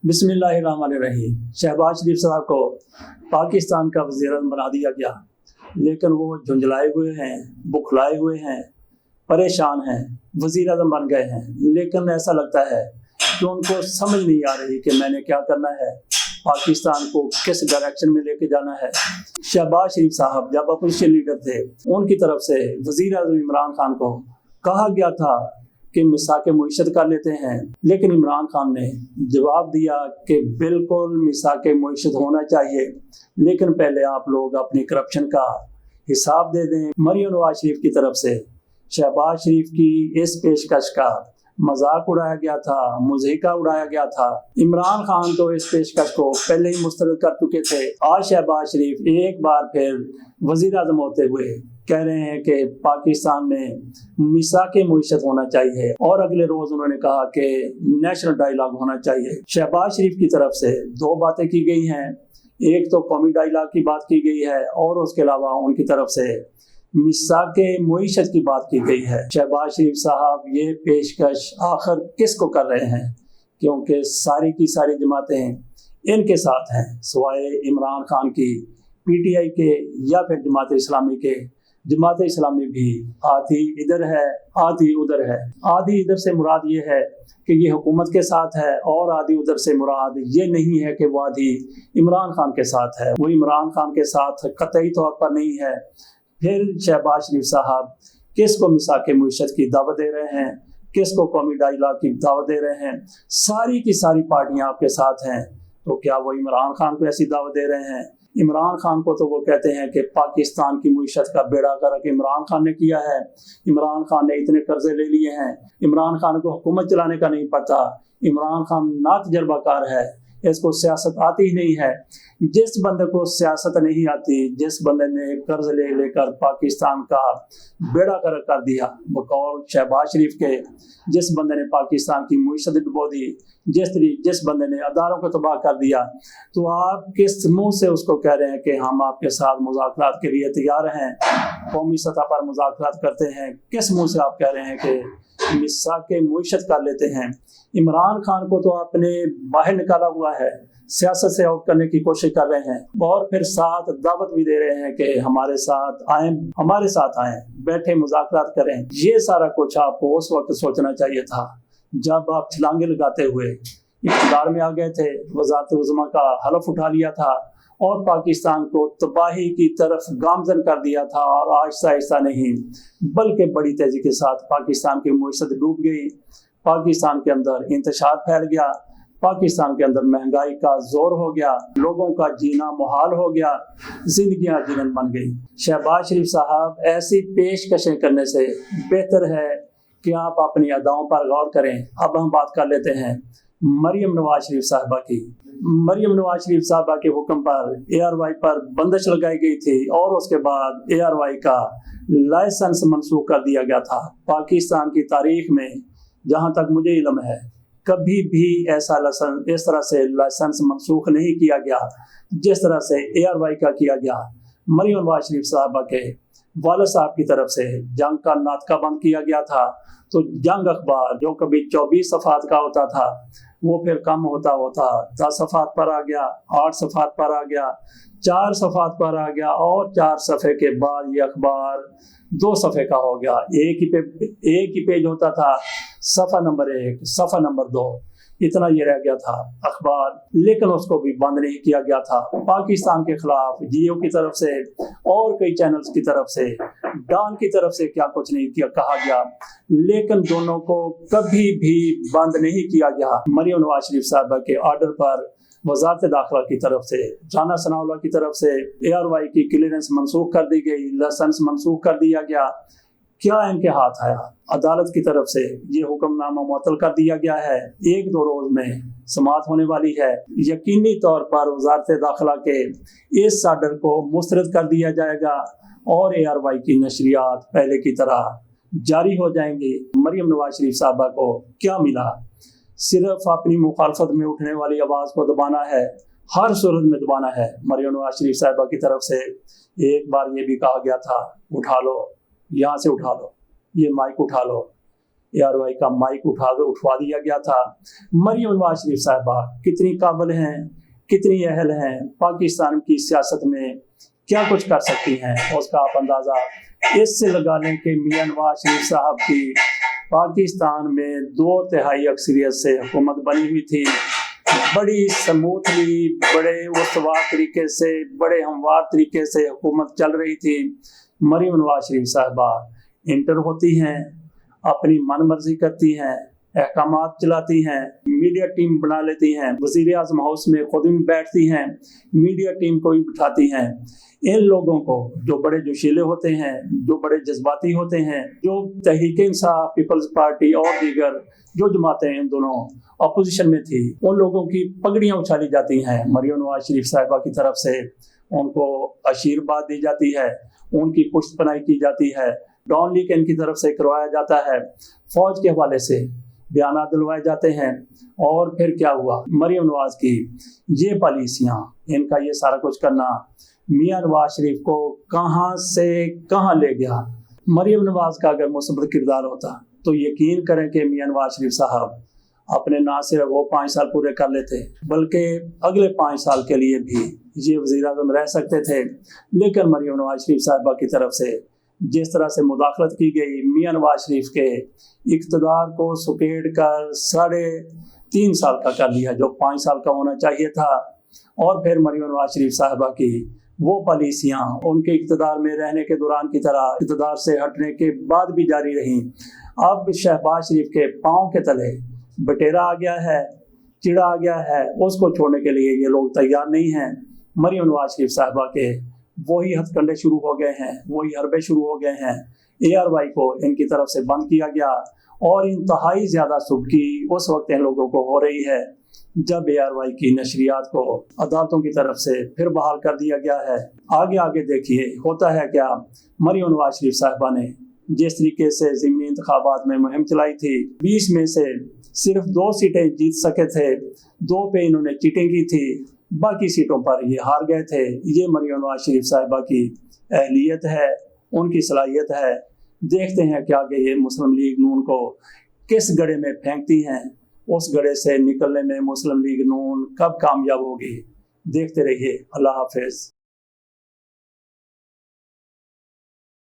बिस्मिल्लाहिर्रहमानिर्रहीम। शहबाज शरीफ साहब को पाकिस्तान का वज़ीर-ए-आज़म बना दिया गया, लेकिन वो झुंझलाए हुए हैं, बुखलाए हुए हैं, परेशान हैं, वज़ीर-ए-आज़म बन गए हैं। लेकिन ऐसा लगता है कि उनको समझ नहीं आ रही कि मैंने क्या करना है, पाकिस्तान को किस डायरेक्शन में लेके जाना है। शहबाज शरीफ साहब जब अपोजिशन लीडर थे, उनकी तरफ से वज़ीर-ए-आज़म इमरान खान को कहा गया था कि मिसाक मुईशत कर लेते हैं, लेकिन इमरान खान ने जवाब दिया कि बिल्कुल मिसाक मुईशत होना चाहिए, लेकिन पहले आप लोग अपनी करप्शन का हिसाब दे दें। मरियम नवाज शरीफ की तरफ से शहबाज शरीफ की इस पेशकश का मजाक उड़ाया गया था, मुज़हिका उड़ाया गया था। इमरान खान तो इस पेशकश को पहले ही मुस्तरद कर चुके थे। आज शहबाज शरीफ एक बार फिर वज़ीर आज़म होते हुए कह रहे हैं कि पाकिस्तान में मिसाक मुईशत होना चाहिए, और अगले रोज उन्होंने कहा कि नेशनल डायलॉग होना चाहिए। शहबाज शरीफ की तरफ से दो बातें की गई हैं, एक तो कौमी डायलॉग की बात की गई है और उसके अलावा उनकी तरफ से मिसाक मुईशत की बात की गई है। शहबाज शरीफ साहब ये पेशकश आखिर किसको कर रहे हैं, क्योंकि सारी की सारी जमातें इनके साथ हैं, सिवाय इमरान खान की, पीटीआई के या फिर जमात इस्लामी के। जमात इस्लामी भी आधी इधर है आधी उधर है। आधी इधर से मुराद ये है कि ये हुकूमत के साथ है, और आधी उधर से मुराद ये नहीं है कि वो आधी इमरान खान के साथ है। वो इमरान खान के साथ कतई तौर पर नहीं है। फिर शहबाज शरीफ साहब किसको मिसाक मुईशत की दावत दे रहे हैं, किसको कौमी डायलॉग की दावत दे रहे हैं। सारी की सारी पार्टियां आपके साथ हैं, तो क्या वो इमरान खान को ऐसी दावत दे रहे हैं? इमरान खान को तो वो कहते हैं कि पाकिस्तान की मुईशत का बेड़ा गर्क इमरान खान ने किया है, इमरान खान ने इतने कर्जे ले लिए हैं, इमरान खान को हुकूमत चलाने का नहीं पता, इमरान खान ना तजर्बाकार है, इसको सियासत आती ही नहीं है। जिस बंदे को सियासत नहीं आती, जिस बंदे ने कर्ज ले लेकर पाकिस्तान का बेड़ा गर्क कर दिया, बकौल शहबाज शरीफ के, जिस बंदे ने पाकिस्तान की मुईशत डुबो दी, जिस बंदे ने अदारों को तबाह कर दिया, तो आप किस मुंह से उसको कह रहे हैं कि हम आपके साथ मुज़ाकरात के लिए तैयार हैं, कौमी सतह पर मुज़ाकरात करते हैं? किस मुंह से आप कह रहे हैं कि मिसाक मुईशत कर लेते हैं? इमरान खान को तो आपने बाहर निकाला हुआ है, सियासत से आउट करने की कोशिश कर रहे हैं, और फिर साथ दावत भी दे रहे हैं कि हमारे साथ आएं, बैठे मुज़ाकरात करें। ये सारा कुछ आपको उस वक्त सोचना चाहिए था जब आप छलांगे लगाते हुए इक़्तिदार में आ गए थे, वज़ारत उज़्मा का हलफ उठा लिया था और पाकिस्तान को तबाही की तरफ गामजन कर दिया था, और आहिस्ता आहिस्ता नहीं बल्कि बड़ी तेजी के साथ पाकिस्तान की मुईशत डूब गई, पाकिस्तान के अंदर इंतशार फैल गया, पाकिस्तान के अंदर महंगाई का जोर हो गया, लोगों का जीना मुहाल हो गया, जिंदगियां जीवन बन गई। शहबाज शरीफ साहब ऐसी पेशकशें करने से बेहतर है कि आप अपनी अदाओं पर गौर करें। अब हम बात कर लेते हैं मरियम नवाज शरीफ साहबा की। मरियम नवाज शरीफ साहबा के हुक्म पर ARY पर बंदिश लगाई गई थी, और उसके बाद ARY का लाइसेंस मनसूख कर दिया गया था। पाकिस्तान की तारीख में जहाँ तक मुझे इल्म है, कभी भी ऐसा लाइसेंस, इस तरह से लाइसेंस मनसूख नहीं किया गया जिस तरह से ARY का किया गया। मरियम नवाज शरीफ साहबा के वालिद साहब की तरफ से जंग का नाटका बंद किया गया था, तो जंग अखबार जो कभी 24 सफ़ात का होता था, वो फिर कम होता होता 10 सफ़ात पर आ गया, 8 सफ़ात पर आ गया, 4 सफ़ात पर आ गया, और 4 सफ़े के बाद ये अखबार 2 सफ़े का हो गया। एक ही पेज होता था, सफ़ा नंबर 1, सफ़ा नंबर 2, इतना ये रह गया था अखबार। लेकिन उसको भी बंद नहीं किया गया था। पाकिस्तान के खिलाफ जियो की तरफ से और कई चैनल्स की तरफ से, डॉन की तरफ से क्या कुछ नहीं किया कहा गया, लेकिन दोनों को कभी भी बंद नहीं किया गया। मरियम नवाज शरीफ साहबा के ऑर्डर पर वज़ारत दाखिला की तरफ से, राना सनाउल्लाह की तरफ से ARY की क्लियरेंस मनसूख कर दी गई, लाइसेंस मनसूख कर दिया गया। क्या इनके हाथ आया? अदालत की तरफ से ये हुक्मनामा मुअत्तल कर दिया गया है। 1-2 रोज में समाअत होने वाली है। यकीनी तौर पर वज़ारत दाखिला के इस ऑर्डर को मुस्तरद कर दिया जाएगा, और ARY की नशरियात पहले की तरह जारी हो जाएंगी। मरियम नवाज शरीफ साहबा को क्या मिला? सिर्फ अपनी मुखालफत में उठने वाली आवाज़ को दबाना है, हर सूरत में दबाना है। मरियम नवाज शरीफ साहबा की तरफ से एक बार ये भी कहा गया था, उठा लो, यहाँ से उठा लो, ये माइक उठा लो, ARY का माइक उठवा दिया गया था। मरियम नवाज शरीफ साहिबा कितनी काबिल हैं, कितनी अहल हैं, पाकिस्तान की सियासत में क्या कुछ कर सकती हैं, उसका आप अंदाज़ा इससे लगा लें कि मियां नवाज शरीफ साहब की पाकिस्तान में 2/3 अक्सरियत से हुकूमत बनी हुई थी। बड़ी स्मूथली, बड़े उसवार तरीके से, बड़े हमवार तरीके से हुकूमत चल रही थी। मरियम नवाज शरीफ साहिबा इंटर होती हैं, अपनी मन मर्जी करती हैं, अहकामात चलाती हैं, मीडिया टीम बना लेती हैं, वज़ीर आज़म हाउस में खुद भी बैठती हैं, मीडिया टीम को भी बिठाती हैं। इन लोगों को जो बड़े जोशीले होते हैं, जो बड़े जज्बाती होते हैं, जो तहरीक इंसाफ, पीपल्स पार्टी और दीगर जो जमातें इन दोनों अपोजिशन में थी, उन लोगों की पगड़ियाँ उछाली जाती हैं। मरियम नवाज शरीफ साहिबा की तरफ से उनको आशीर्वाद दी जाती है, उनकी पुष्ट पनाही की जाती है, डॉन लीक इनकी तरफ से करवाया जाता है, फौज के हवाले से बयान दिलवाए जाते हैं। और फिर क्या हुआ, मरियम नवाज की ये पॉलिसियाँ, इनका ये सारा कुछ करना मियां नवाज शरीफ को कहाँ से कहाँ ले गया। मरियम नवाज का अगर मुसब्बत किरदार होता तो यकीन करें कि मियां नवाज शरीफ साहब अपने ना सिर्फ वो 5 साल पूरे कर लेते, बल्कि अगले 5 साल के लिए भी ये वज़ीर आज़म रह सकते थे। लेकिन मरियम नवाज शरीफ साहिबा की तरफ से जिस तरह से मुदाखलत की गई, मियां नवाज शरीफ के इक़्तिदार को सुकेड़ कर 3.5 साल का कर लिया, जो 5 साल का होना चाहिए था। और फिर मरियम नवाज शरीफ साहिबा की वो पॉलिसियाँ उनके इक़्तिदार में रहने के दौरान की तरह इक़्तिदार से हटने के बाद भी जारी रहीं। अब शहबाज शरीफ के पाँव के तले बटेरा आ गया है, चिड़ा आ गया है, उसको छोड़ने के लिए ये लोग तैयार नहीं हैं। मरियम नवाज शरीफ साहिबा के वही हथकंडे शुरू हो गए हैं, वही हरबे शुरू हो गए हैं। ARY को इनकी तरफ से बंद किया गया और इंतहाई ज़्यादा सुबकी उस वक्त इन लोगों को हो रही है जब ARY की नशरियात को अदालतों की तरफ से फिर बहाल कर दिया गया है। आगे देखिए होता है क्या। मरियम नवाज शरीफ साहिबा ने जिस तरीके से ज़िमनी इंतखाबात में मुहिम चलाई थी, 20 में से सिर्फ 2 सीटें जीत सके थे, 2 पे इन्होंने चीटिंग की थी, बाकी सीटों पर ये हार गए थे। ये मरियम नवाज शरीफ साहिबा की अहलियत है, उनकी सलाहियत है। देखते हैं कि आगे ये मुस्लिम लीग नून को किस गड्ढे में फेंकती हैं, उस गड्ढे से निकलने में मुस्लिम लीग नून कब कामयाब होगी। देखते रहिए। अल्लाह हाफिज़।